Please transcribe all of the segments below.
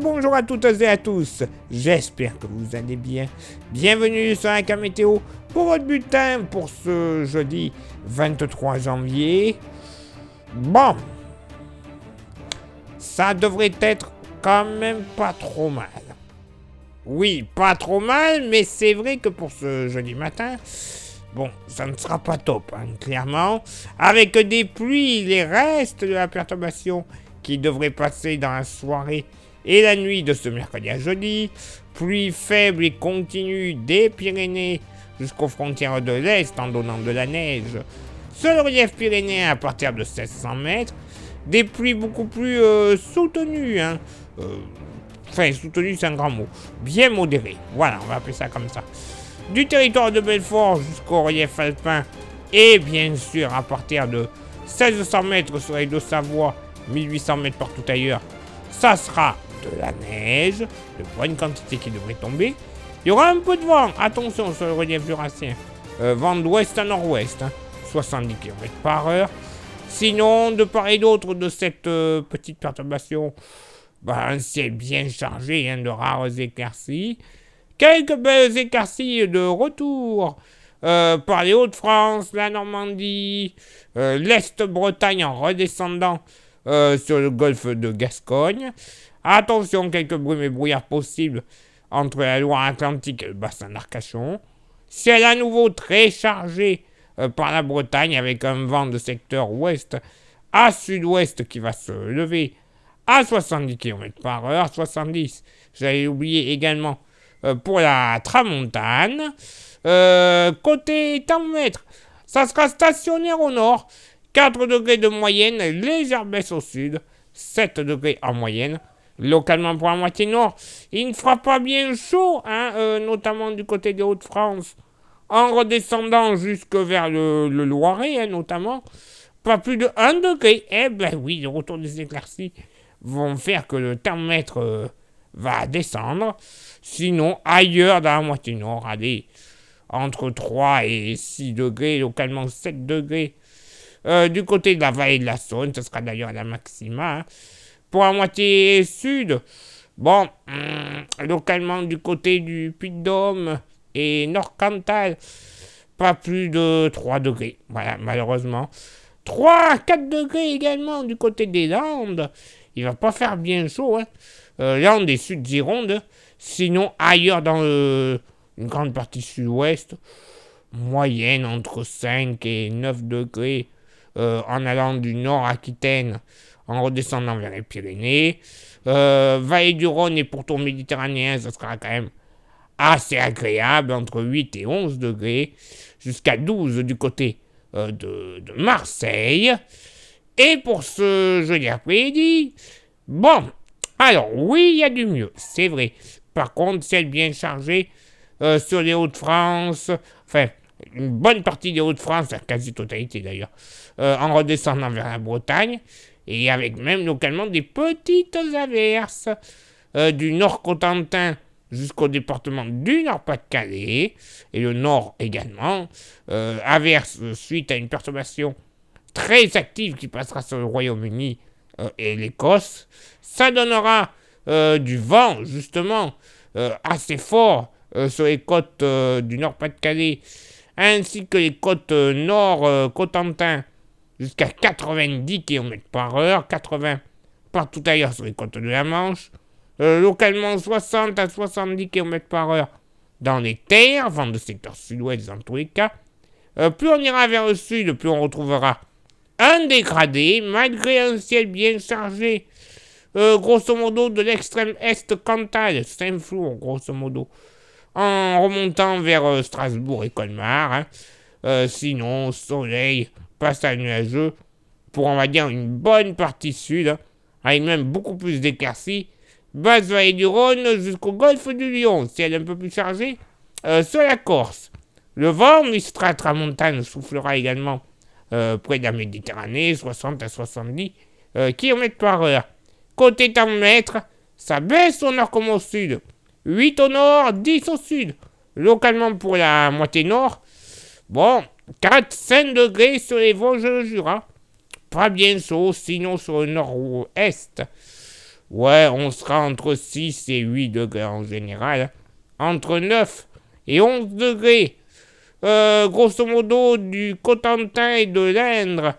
bonjour à toutes et à tous, j'espère que vous allez bien. Bienvenue sur Aka Météo pour votre bulletin pour ce jeudi 23 janvier. Bon, ça devrait être quand même pas trop mal. Oui, pas trop mal, mais c'est vrai que pour ce jeudi matin, bon, ça ne sera pas top, hein, clairement. Avec des pluies, les restes de la perturbation qui devraient passer dans la soirée et la nuit de ce mercredi à jeudi. Pluie faible et continue des Pyrénées jusqu'aux frontières de l'Est en donnant de la neige. Sur le relief pyrénéen à partir de 1600 mètres, des pluies beaucoup plus soutenues. Enfin, soutenues c'est un grand mot. Bien modérées. Voilà, on va appeler ça comme ça. Du territoire de Belfort jusqu'au relief alpin et bien sûr à partir de 1600 mètres sur les Deux-Savoie, 1800 mètres partout ailleurs, ça sera de la neige, de bonne quantité qui devrait tomber. Il y aura un peu de vent, attention sur le relief jurassien, vent d'ouest à nord-ouest, 70 km/h. Sinon, de part et d'autre de cette petite perturbation, un ciel bien chargé, de rares éclaircies. Quelques belles éclaircies de retour par les Hauts-de-France, la Normandie, l'Est-Bretagne en redescendant sur le golfe de Gascogne. Attention, quelques brumes et brouillards possibles entre la Loire-Atlantique et le bassin d'Arcachon. Ciel à nouveau très chargé par la Bretagne avec un vent de secteur ouest à sud-ouest qui va se lever à 70 km/h, 70. J'avais oublié également pour la tramontane. Côté thermomètre, ça sera stationnaire au nord, 4 degrés de moyenne, légère baisse au sud, 7 degrés en moyenne. Localement pour la moitié nord, il ne fera pas bien chaud, notamment du côté des Hauts-de-France, en redescendant jusque vers le Loiret, notamment, pas plus de 1 degré. Eh ben oui, le retour des éclaircies vont faire que le thermomètre va descendre. Sinon, ailleurs dans la moitié nord, allez, entre 3 et 6 degrés, localement 7 degrés. Du côté de la vallée de la Saône, ce sera d'ailleurs la maxima. Pour la moitié sud, localement du côté du Puy-de-Dôme et Nord-Cantal, pas plus de 3 degrés. Voilà, malheureusement. 3 à 4 degrés également du côté des Landes. Il va pas faire bien chaud, Landes et Sud-Gironde. Sinon, ailleurs dans une grande partie sud-ouest, moyenne entre 5 et 9 degrés en allant du nord-Aquitaine, en redescendant vers les Pyrénées. Vallée du Rhône et pourtour méditerranéen, ça sera quand même assez agréable, entre 8 et 11 degrés, jusqu'à 12 du côté de Marseille. Et pour ce jeudi après-midi, alors oui, il y a du mieux, c'est vrai. Par contre, ciel bien chargé sur les Hauts-de-France, une bonne partie des Hauts-de-France, la quasi-totalité d'ailleurs, en redescendant vers la Bretagne, et avec même localement des petites averses du Nord-Cotentin jusqu'au département du Nord-Pas-de-Calais, et le Nord également, averses suite à une perturbation très active qui passera sur le Royaume-Uni et l'Écosse. Ça donnera du vent, justement, assez fort sur les côtes du Nord-Pas-de-Calais, ainsi que les côtes nord-Cotentin, jusqu'à 90 km/h, 80 partout ailleurs sur les côtes de la Manche, localement 60 à 70 km/h dans les terres, vent de secteur sud-ouest dans tous les cas. Plus on ira vers le sud, plus on retrouvera un dégradé, malgré un ciel bien chargé, grosso modo de l'extrême est Cantal, Saint-Flour, grosso modo, en remontant vers Strasbourg et Colmar. Sinon, soleil, passage nuageux, pour on va dire une bonne partie sud, avec même beaucoup plus d'éclaircies, basse vallée du Rhône jusqu'au golfe du Lion, ciel un peu plus chargé, sur la Corse. Le vent mistral tramontane soufflera également près de la Méditerranée, 60 à 70 km/h. Côté thermomètre, ça baisse au nord comme au sud. 8 au nord, 10 au sud. Localement pour la moitié nord, 4-5 degrés sur les Vosges et le Jura. Pas bien chaud, sinon sur le nord-est. Ouais, on sera entre 6 et 8 degrés en général. Entre 9 et 11 degrés. Grosso modo, du Cotentin et de l'Indre.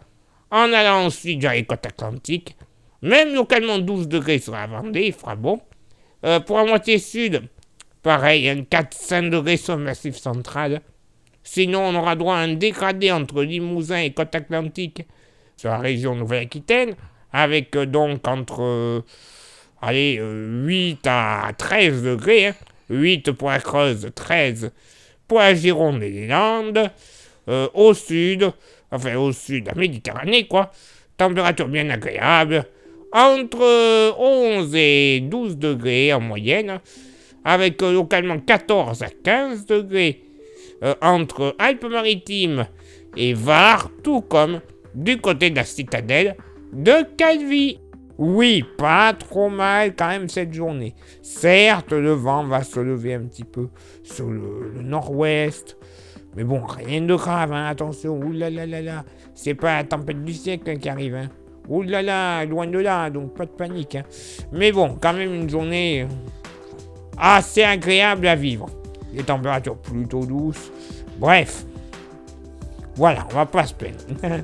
En allant ensuite vers les côtes atlantiques. Même localement 12 degrés sur la Vendée, il fera bon. Pour la moitié sud, pareil, un 4-5 degrés sur le massif central. Sinon, on aura droit à un dégradé entre Limousin et côte atlantique sur la région Nouvelle-Aquitaine, avec donc entre 8 à 13 degrés. 8 pour la Creuse, 13 pour la Gironde et les Landes. Au sud, la Méditerranée, quoi. Température bien agréable. Entre 11 et 12 degrés en moyenne, avec localement 14 à 15 degrés entre Alpes-Maritimes et Var, tout comme du côté de la citadelle de Calvi. Oui, pas trop mal quand même cette journée. Certes, le vent va se lever un petit peu sur le nord-ouest, mais bon, rien de grave, hein, attention, oulalalala, c'est pas la tempête du siècle qui arrive, hein. Oulala, loin de là, donc pas de panique, hein. Mais bon, quand même une journée assez agréable à vivre. Les températures plutôt douces. Bref, voilà, on va pas se plaindre.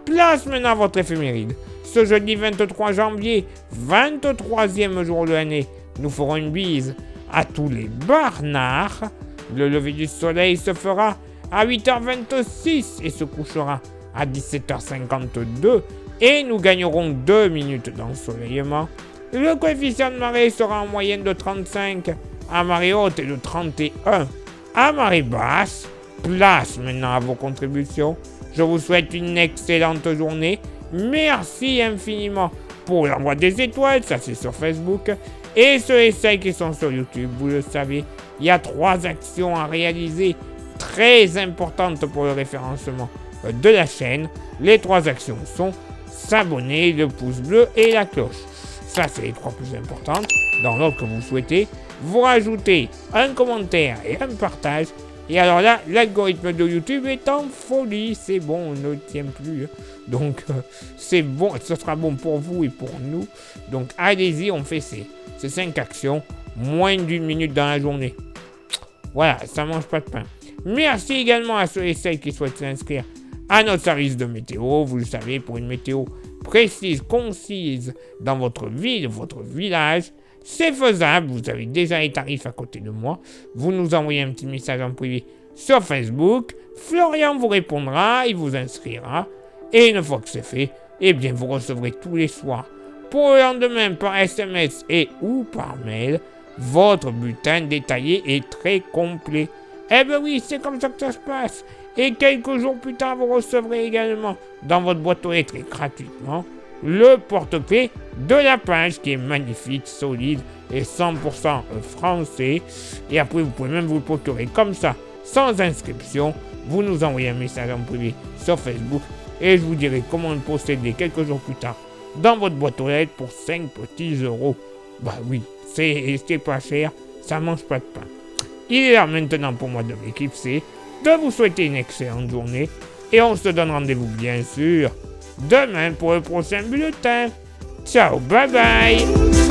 Place maintenant à votre éphéméride. Ce jeudi 23 janvier, 23e jour de l'année, nous ferons une bise à tous les barnards. Le lever du soleil se fera à 8h26 et se couchera à 17h52 et nous gagnerons 2 minutes d'ensoleillement. Le coefficient de marée sera en moyenne de 35, à marée haute et de 31. À marée basse, place maintenant à vos contributions. Je vous souhaite une excellente journée. Merci infiniment pour l'envoi des étoiles, ça c'est sur Facebook. Et ceux et celles qui sont sur YouTube, vous le savez, il y a 3 actions à réaliser très importantes pour le référencement de la chaîne. Les 3 actions sont s'abonner, le pouce bleu et la cloche. Ça, c'est les 3 plus importantes. Dans l'ordre que vous souhaitez, vous rajoutez un commentaire et un partage. Et alors là, l'algorithme de YouTube est en folie. C'est bon, on ne le tient plus. Donc, c'est bon, ce sera bon pour vous et pour nous. Donc, allez-y, on fait ces 5 actions. Moins d'1 minute dans la journée. Voilà, ça mange pas de pain. Merci également à ceux et celles qui souhaitent s'inscrire à notre service de météo. Vous le savez, pour une météo précise, concise dans votre ville, votre village, c'est faisable. Vous avez déjà les tarifs à côté de moi. Vous nous envoyez un petit message en privé sur Facebook. Florian vous répondra, il vous inscrira. Et une fois que c'est fait, eh bien vous recevrez tous les soirs, pour le lendemain par SMS et ou par mail, votre bulletin détaillé et très complet. Eh ben oui, c'est comme ça que ça se passe. Et quelques jours plus tard, vous recevrez également dans votre boîte aux lettres et gratuitement le porte-clés de la page qui est magnifique, solide et 100% français. Et après, vous pouvez même vous le procurer comme ça, sans inscription. Vous nous envoyez un message en privé sur Facebook et je vous dirai comment le posséder quelques jours plus tard dans votre boîte aux lettres pour 5 petits euros. Bah oui, c'est pas cher, ça mange pas de pain. Il est là maintenant pour moi de m'éclipser, de vous souhaiter une excellente journée et on se donne rendez-vous bien sûr demain pour le prochain bulletin. Ciao, bye bye.